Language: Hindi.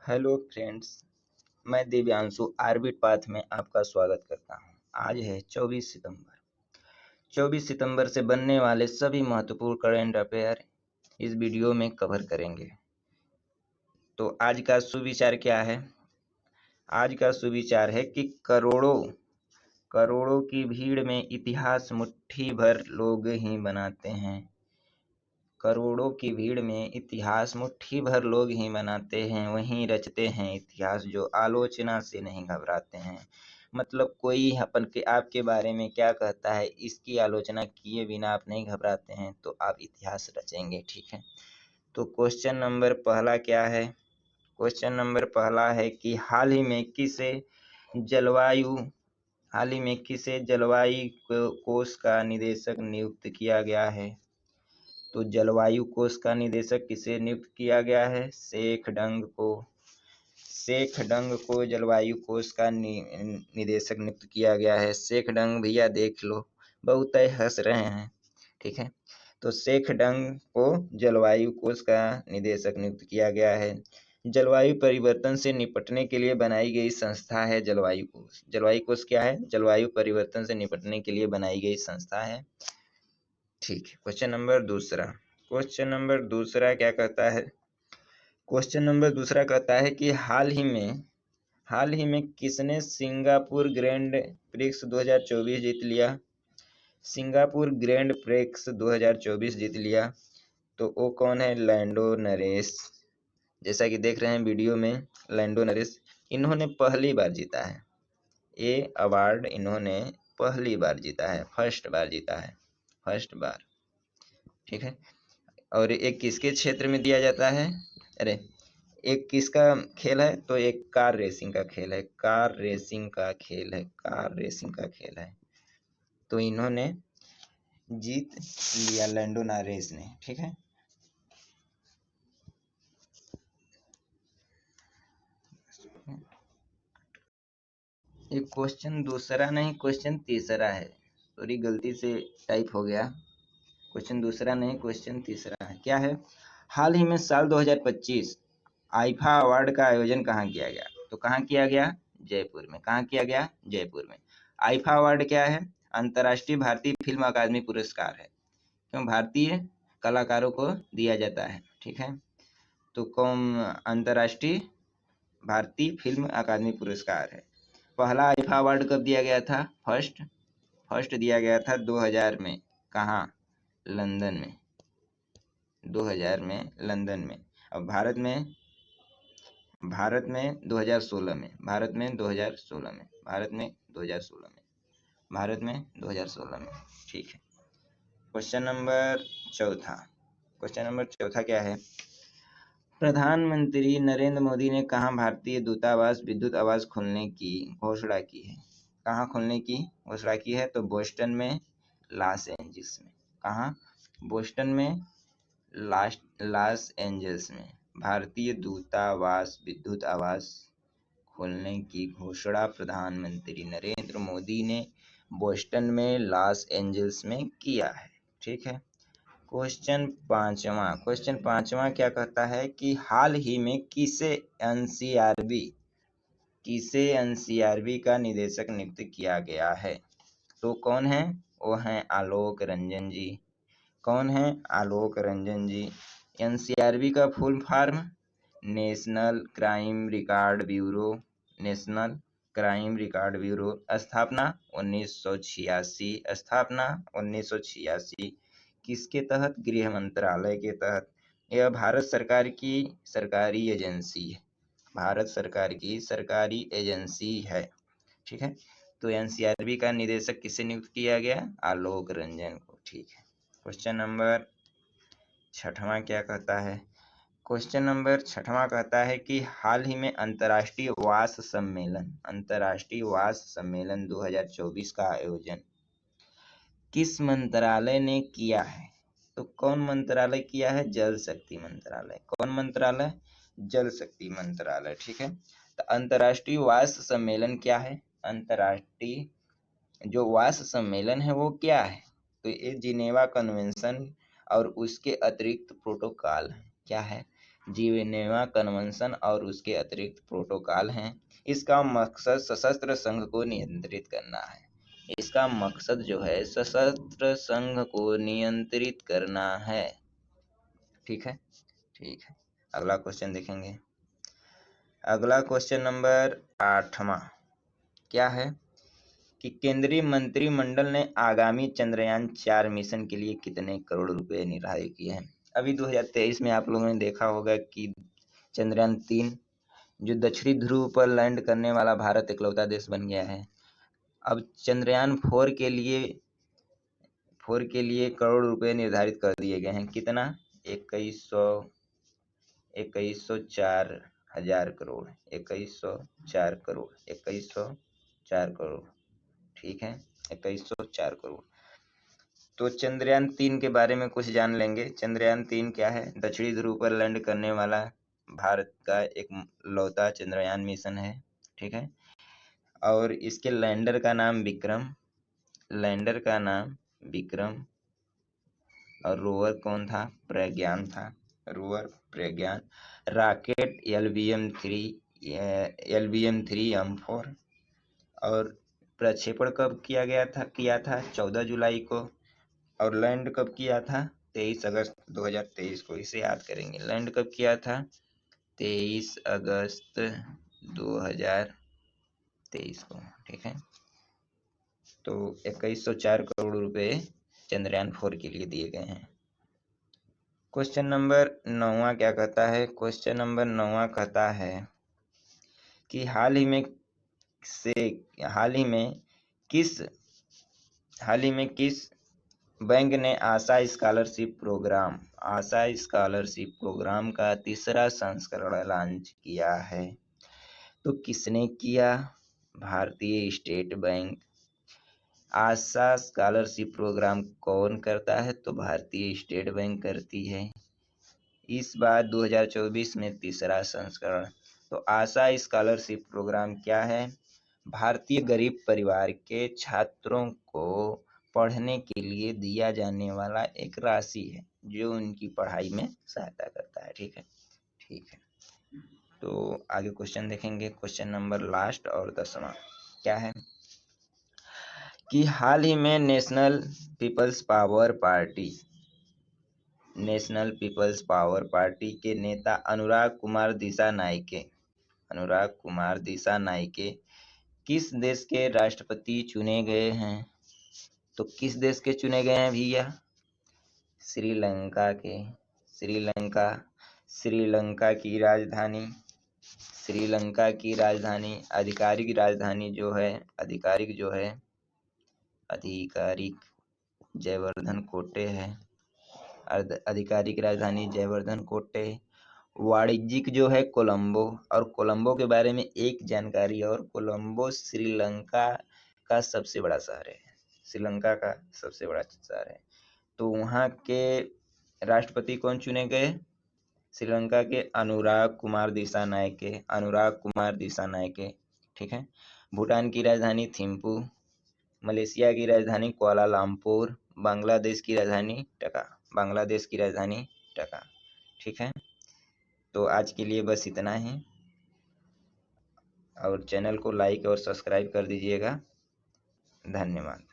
हेलो फ्रेंड्स, मैं दिव्यांशु आरबिट पाथ में आपका स्वागत करता हूं। आज है 24 सितंबर। 24 सितंबर से बनने वाले सभी महत्वपूर्ण करंट अफेयर इस वीडियो में कवर करेंगे। तो आज का सुविचार क्या है? आज का सुविचार है कि करोड़ों करोड़ों की भीड़ में इतिहास मुट्ठी भर लोग ही बनाते हैं। करोड़ों की भीड़ में इतिहास मुट्ठी भर लोग ही बनाते हैं, वहीं रचते हैं इतिहास जो आलोचना से नहीं घबराते हैं। मतलब कोई अपन के आपके बारे में क्या कहता है, इसकी आलोचना किए बिना आप नहीं घबराते हैं तो आप इतिहास रचेंगे। ठीक है, तो क्वेश्चन नंबर पहला क्या है? क्वेश्चन नंबर पहला है कि जलवायु हाल ही में किसे जलवायु कोष का निदेशक नियुक्त किया गया है? तो जलवायु कोष का निदेशक किसे नियुक्त किया गया है? शेख डंग को जलवायु कोष का निदेशक नियुक्त किया गया है। शेख डंग भैया देख लो, बहुत ही हंस रहे हैं। ठीक है, तो शेख डंग को जलवायु कोष का निदेशक नियुक्त किया गया है। जलवायु परिवर्तन से निपटने के लिए बनाई गई संस्था है जलवायु कोष। जलवायु कोष क्या है? जलवायु परिवर्तन से निपटने के लिए बनाई गई संस्था है। ठीक है, क्वेश्चन नंबर दूसरा क्या कहता है? क्वेश्चन नंबर दूसरा कहता है कि हाल ही में किसने सिंगापुर ग्रैंड प्रिक्स 2024 जीत लिया? सिंगापुर ग्रैंड प्रिक्स 2024 जीत लिया, तो वो कौन है? लैंडो नरेस। जैसा कि देख रहे हैं वीडियो में, लैंडो नरेस इन्होंने पहली बार जीता है। ये अवार्ड इन्होंने पहली बार जीता है, फर्स्ट बार। ठीक है, और एक किसके क्षेत्र में दिया जाता है? अरे, एक किसका खेल है? तो एक कार रेसिंग का खेल है। तो इन्होंने जीत लिया, लैंडो नॉरिस ने। ठीक है, ये क्वेश्चन दूसरा नहीं, क्वेश्चन तीसरा है। सॉरी, गलती से टाइप हो गया। क्वेश्चन दूसरा नहीं, क्वेश्चन तीसरा है। क्या है? हाल ही में साल 2025 आईफा अवार्ड का आयोजन कहाँ किया गया? तो कहाँ किया गया? जयपुर में। कहाँ किया गया? जयपुर में। आईफा अवार्ड क्या है? अंतर्राष्ट्रीय भारतीय फिल्म अकादमी पुरस्कार है। क्यों? भारतीय कलाकारों को दिया जाता है। ठीक है, तो कौन? अंतर्राष्ट्रीय भारतीय फिल्म अकादमी पुरस्कार है। पहला आईफा अवार्ड कब दिया गया था? फर्स्ट दिया गया था 2000 में। कहाँ? लंदन में। 2000 में लंदन में। अब भारत में 2016 में। भारत में 2016 में। ठीक है, क्वेश्चन नंबर चौथा क्या है? प्रधानमंत्री नरेंद्र मोदी ने कहाँ भारतीय दूतावास विद्युत आवाज खोलने की घोषणा की है? कहाँ खोलने की घोषणा की है? तो बोस्टन में, लॉस एंजल्स में। कहाँ? बोस्टन में, लॉस एंजल्स में भारतीय दूतावास विद्युत आवाज खोलने की घोषणा प्रधानमंत्री नरेंद्र मोदी ने बोस्टन में, लॉस एंजल्स में किया है। ठीक है, क्वेश्चन पांचवा क्या कहता है कि हाल ही में किसे एनसीआरबी का निदेशक नियुक्त किया गया है? तो कौन है? वो हैं आलोक रंजन जी। कौन है? आलोक रंजन जी। एनसीआरबी का full form national crime record bureau. स्थापना 1986। किसके तहत? गृह मंत्रालय के तहत। यह भारत सरकार की सरकारी एजेंसी है। ठीक है, तो एनसीआरबी का निदेशक किसे नियुक्त किया गया? आलोक रंजन को। ठीक है, क्वेश्चन नंबर छठवां क्या कहता है? क्वेश्चन नंबर छठवां कहता है कि हाल ही में अंतर्राष्ट्रीय वास सम्मेलन 2024 का आयोजन किस मंत्रालय ने किया है? तो कौन मंत्रालय किया है? जल शक्ति मंत्रालय। कौन मंत्रालय? जल शक्ति मंत्रालय। ठीक है, तो अंतर्राष्ट्रीय वास सम्मेलन क्या है? अंतर्राष्ट्रीय जो वास सम्मेलन है वो क्या है? तो ये जिनेवा कन्वेंशन और उसके अतिरिक्त प्रोटोकॉल है। क्या है? जिनेवा कन्वेंशन और उसके अतिरिक्त प्रोटोकॉल हैं। इसका मकसद सशस्त्र संघ को नियंत्रित करना है। इसका मकसद जो है सशस्त्र संघ को नियंत्रित करना है। ठीक है, ठीक है। अगला क्वेश्चन देखेंगे। अगला क्वेश्चन नंबर 8वां क्या है कि केंद्रीय मंत्रिमंडल ने आगामी चंद्रयान 4 मिशन के लिए कितने करोड़ रुपए निर्धारित किए हैं। अभी 2023 में आप लोगों ने देखा होगा कि चंद्रयान 3 जो दक्षिणी ध्रुव पर लैंड करने वाला भारत इकलौता देश बन गया है। अब चंद्रयान 4 के लिए करोड़ रुपए निर्धारित कर दिए गए हैं। कितना? 2104 करोड़, 2104 करोड़, 2104 करोड़। ठीक है, 2104 करोड़। तो चंद्रयान 3 के बारे में कुछ जान लेंगे। चंद्रयान 3 क्या है? दक्षिणी ध्रुव पर लैंड करने वाला भारत का एक लौता चंद्रयान मिशन है। ठीक है, और इसके लैंडर का नाम विक्रम, और रोवर कौन था? प्रज्ञान था, रोवर प्रज्ञान। Rocket LBM-3M4। और प्रक्षेपण कब किया था? 14 जुलाई को। और लैंड कब किया था? 23 अगस्त 2023 को। इसे याद करेंगे। लैंड कब किया था? 23 अगस्त 2023 को। ठीक है, तो 2104 करोड़ रुपए चंद्रयान 4 के लिए दिए गए हैं। क्वेश्चन नंबर 9 क्या कहता है? क्वेश्चन नंबर 9 कहता है कि हाल ही में किस बैंक ने आशा स्कॉलरशिप प्रोग्राम का तीसरा संस्करण लॉन्च किया है? तो किसने किया? भारतीय स्टेट बैंक। आशा स्कॉलरशिप प्रोग्राम कौन करता है? तो भारतीय स्टेट बैंक करती है। इस बार 2024 में तीसरा संस्करण। तो आशा स्कॉलरशिप प्रोग्राम क्या है? भारतीय गरीब परिवार के छात्रों को पढ़ने के लिए दिया जाने वाला एक राशि है जो उनकी पढ़ाई में सहायता करता है। ठीक है, ठीक है। तो आगे क्वेश्चन देखेंगे। क्वेश्चन नंबर लास्ट और 10वां क्या है कि हाल ही में नेशनल पीपल्स पावर पार्टी के नेता अनुराग कुमार दिशा नाइके किस देश के राष्ट्रपति चुने गए हैं? तो किस देश के चुने गए हैं भैया? श्रीलंका के। श्रीलंका की राजधानी आधिकारिक जयवर्धन कोटे है। आधिकारिक राजधानी जयवर्धन कोटे। वाणिज्यिक जो है कोलंबो। और कोलंबो के बारे में एक जानकारी और, कोलंबो श्रीलंका का सबसे बड़ा शहर है। तो वहाँ के राष्ट्रपति कौन चुने गए? श्रीलंका के अनुराग कुमार दिशा नायके। ठीक है। भूटान की राजधानी थिम्पू। मलेशिया की राजधानी कुआलालंपुर। बांग्लादेश की राजधानी ढाका। ठीक है, तो आज के लिए बस इतना ही, और चैनल को लाइक और सब्सक्राइब कर दीजिएगा। धन्यवाद।